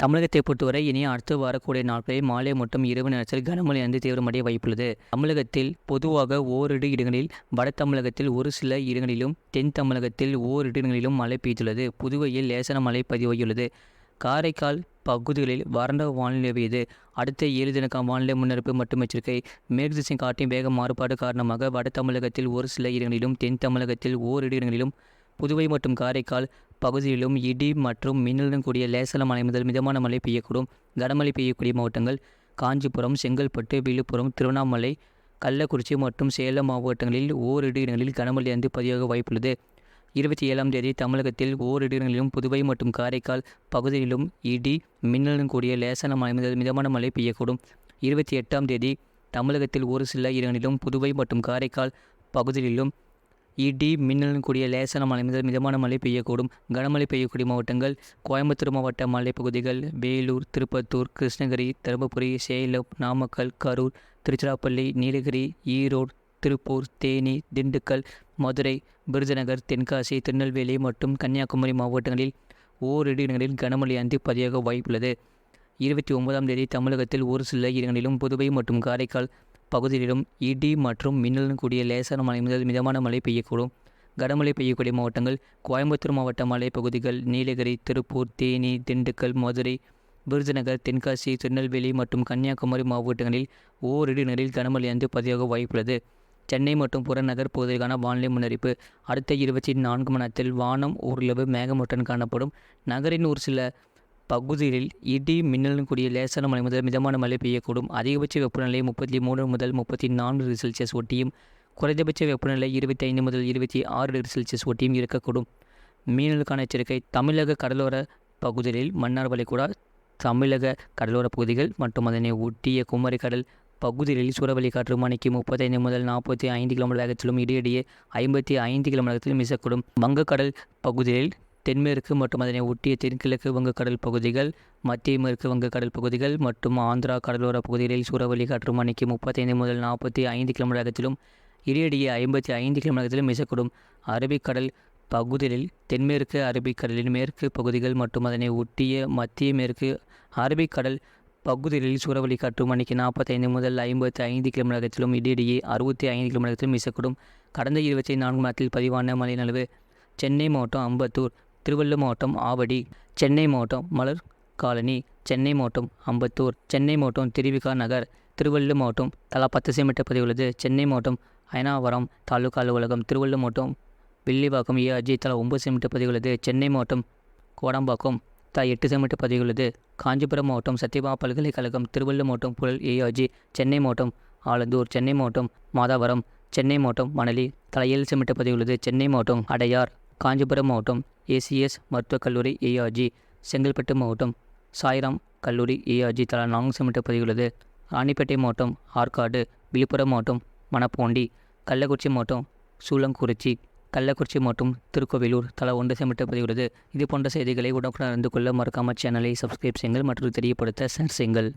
தமிழகத்தை பொறுத்தவரை இனி அடுத்து வரக்கூடிய நாட்களில் மாலை மற்றும் இரவு நேரத்தில் கனமழை தீவிரமடைய வாய்ப்புள்ளது. தமிழகத்தில் பொதுவாக ஓரிரு இடங்களில், வட தமிழகத்தில் ஒரு சில இடங்களிலும், தென் தமிழகத்தில் ஓரிரு இடங்களிலும் மழை பெய்துள்ளது. புதுவையில் லேசான மழை பதிவாகியுள்ளது. காரைக்கால் பகுதிகளில் வறண்ட வானிலை நிலவியது. அடுத்த 7 தினக்கான வானிலை முன்னறிவிப்பு மற்றும் எச்சரிக்கை. மேற்கு திசை காற்றின் வேக மாறுபாடு காரணமாக வட தமிழகத்தில் ஒரு சில இடங்களிலும், தென் தமிழகத்தில் ஓரிரு இடங்களிலும், புதுவை மற்றும் காரைக்கால் பகுதியிலும் இடி மற்றும் மின்னலுடன் கூடிய லேசான மழை முதல் மிதமான மழை பெய்யக்கூடும். கனமழை பெய்யக்கூடிய மாவட்டங்கள் காஞ்சிபுரம், செங்கல்பட்டு, விழுப்புரம், திருவண்ணாமலை, கள்ளக்குறிச்சி மற்றும் சேலம் மாவட்டங்களில் ஓரிரு இடங்களில் கனமழை பதிவாக வாய்ப்புள்ளது. 27ஆம் தேதி தமிழகத்தில் ஓரிரு இடங்களிலும், புதுவை மற்றும் காரைக்கால் பகுதியிலும் இடி மின்னலுடன் கூடிய லேசான மழை முதல் மிதமான மழை பெய்யக்கூடும். 28ஆம் தேதி தமிழகத்தில் ஒரு சில இடங்களிலும், புதுவை மற்றும் காரைக்கால் பகுதிகளிலும் இடி மின்னலுடன் கூடிய லேசான மழை முதல் மிதமான மழை பெய்யக்கூடும். கனமழை பெய்யக்கூடிய மாவட்டங்கள் கோயம்புத்தூர் மாவட்ட மலைப்பகுதிகள், வேலூர், திருப்பத்தூர், கிருஷ்ணகிரி, தருமபுரி, சேலம், நாமக்கல், கரூர், திருச்சிராப்பள்ளி, நீலகிரி, ஈரோடு, திருப்பூர், தேனி, திண்டுக்கல், மதுரை, விருதுநகர், தென்காசி, திருநெல்வேலி மற்றும் கன்னியாகுமரி மாவட்டங்களில் ஓரிரு இடங்களில் கனமழை பதிவாக வாய்ப்புள்ளது. 29ஆம் தேதி தமிழகத்தில் ஒரு சில இடங்களிலும், புதுவை மற்றும் காரைக்கால் பகுதிகளிலும் இடி மற்றும் மின்னலுடன் கூடிய லேசான மழை முதல் மிதமான மழை பெய்யக்கூடும். கனமழை பெய்யக்கூடிய மாவட்டங்கள் கோயம்புத்தூர் மாவட்ட மலைப்பகுதிகள், நீலகிரி, திருப்பூர், தேனி, திண்டுக்கல், மதுரை, விருதுநகர், தென்காசி, திருநெல்வேலி மற்றும் கன்னியாகுமரி மாவட்டங்களில் ஓரிரு இடங்களில் கனமழை பதிவாக வாய்ப்புள்ளது. சென்னை மற்றும் புறநகர் பகுதிகளுக்கான வானிலை முன்னறிவிப்பு. அடுத்த 24 மணி நேரத்தில் வானம் ஓரளவு மேகமூட்டத்துடன் காணப்படும். நகரின் ஒரு சில பகுதிகளில் இடி மின்னலுடன் கூடிய லேசான மழை முதல் மிதமான மழை பெய்யக்கூடும். அதிகபட்ச வெப்பநிலை 33 முதல் 34 டிகிரி செல்சியஸ் ஒட்டியும், குறைந்தபட்ச வெப்பநிலை 25 முதல் 26 டிகிரி செல்சியஸ் ஒட்டியும் இருக்கக்கூடும். மீனலுக்கான எச்சரிக்கை. தமிழக கடலோர பகுதிகளில், மன்னார் வளைகுடா, தமிழக கடலோர பகுதிகள் மற்றும் அதனை ஒட்டிய குமரி கடல் பகுதிகளில் சூறாவளி காற்று மணிக்கு 35 முதல் 45 கிலோமீட்டர் வேகத்திலும், இடையிடையே 55 கிலோமீட்டர் வேகத்திலும் வீசக்கூடும். வங்கக்கடல் பகுதிகளில், தென்மேற்கு மற்றும் அதனை ஒட்டிய தென்கிழக்கு வங்கக்கடல் பகுதிகள், மத்திய மேற்கு வங்கக்கடல் பகுதிகள் மற்றும் ஆந்திரா கடலோர பகுதிகளில் சூறாவளி காற்று மணிக்கு 35 முதல் 45 கிலோமீட்டர் வேகத்திலும், இடையிடையே 55 கிலோமீட்டர் வேகத்திலும் வீசக்கூடும். அரபிக்கடல் பகுதிகளில், தென்மேற்கு அரபிக்கடலின் மேற்கு பகுதிகள் மற்றும் அதனை ஒட்டிய மத்திய மேற்கு அரபிக்கடல் பகுதிகளில் சூறாவளி காற்று மணிக்கு 45 முதல் 55 கிலோமீட்டர் வேகத்திலும், இடையிடையே 65 கிலோமீட்டர் வேகத்திலும் வீசக்கூடும். கடந்த 24 மணி நேரத்தில் பதிவான மழையின் அளவு: சென்னை மாவட்டம் அம்பத்தூர், திருவள்ளூர் மாவட்டம் ஆவடி, சென்னை மாவட்டம் மலர் காலனி, சென்னை மாவட்டம் அம்பத்தூர், சென்னை மாவட்டம் திருவிகா நகர், திருவள்ளூர் மாவட்டம் தலா 10 சென்டிமீட்டர் பதிவுள்ளது. சென்னை மாவட்டம் அயனாவரம் தாலுகா அலுவலகம், திருவள்ளூர் மாவட்டம் வில்லிவாக்கம் ஏஆர்ஜி தலா 9 சென்டிமீட்டர் பதிவுள்ளது. சென்னை மாவட்டம் கோடம்பாக்கம் தலா 8 சென்டிமீட்டர் பதிவுள்ளது. காஞ்சிபுரம் மாவட்டம் சத்யபாமா பல்கலைக்கழகம், திருவள்ளூர் மாவட்டம் புழல் ஏஆர்ஜி, சென்னை மாவட்டம் ஆலந்தூர், சென்னை மாவட்டம் மாதாவரம், சென்னை மாவட்டம் மணலி தலா 7 சென்டிமீட்டர் பதிவுள்ளது. சென்னை மாவட்டம் அடையார், காஞ்சிபுரம் மாவட்டம் ஏசிஎஸ் மருத்துவக் கல்லூரி ஏஆர்ஜி, செங்கல்பட்டு மாவட்டம் சாய்ராம் கல்லூரி ஏஆர்ஜி தலா 4 சென்டிமீட்டர் பதிவுள்ளது. ராணிப்பேட்டை மாவட்டம் ஆற்காடு, விழுப்புரம் மாவட்டம் மணப்போண்டி, கள்ளக்குறிச்சி மாவட்டம் சூளங்குறிச்சி, கள்ளக்குறிச்சி மாவட்டம் திருக்கோவிலூர் தலா 1 சென்டிமீட்டர் பதிவுள்ளது. இது போன்ற செய்திகளை உடனுக்குடன் அறிந்து கொள்ள மறக்காம சேனலை சப்ஸ்கிரைப் செய்யுங்கள் மற்றும் தெரியப்படுத்த ஷேர் செய்யுங்கள்.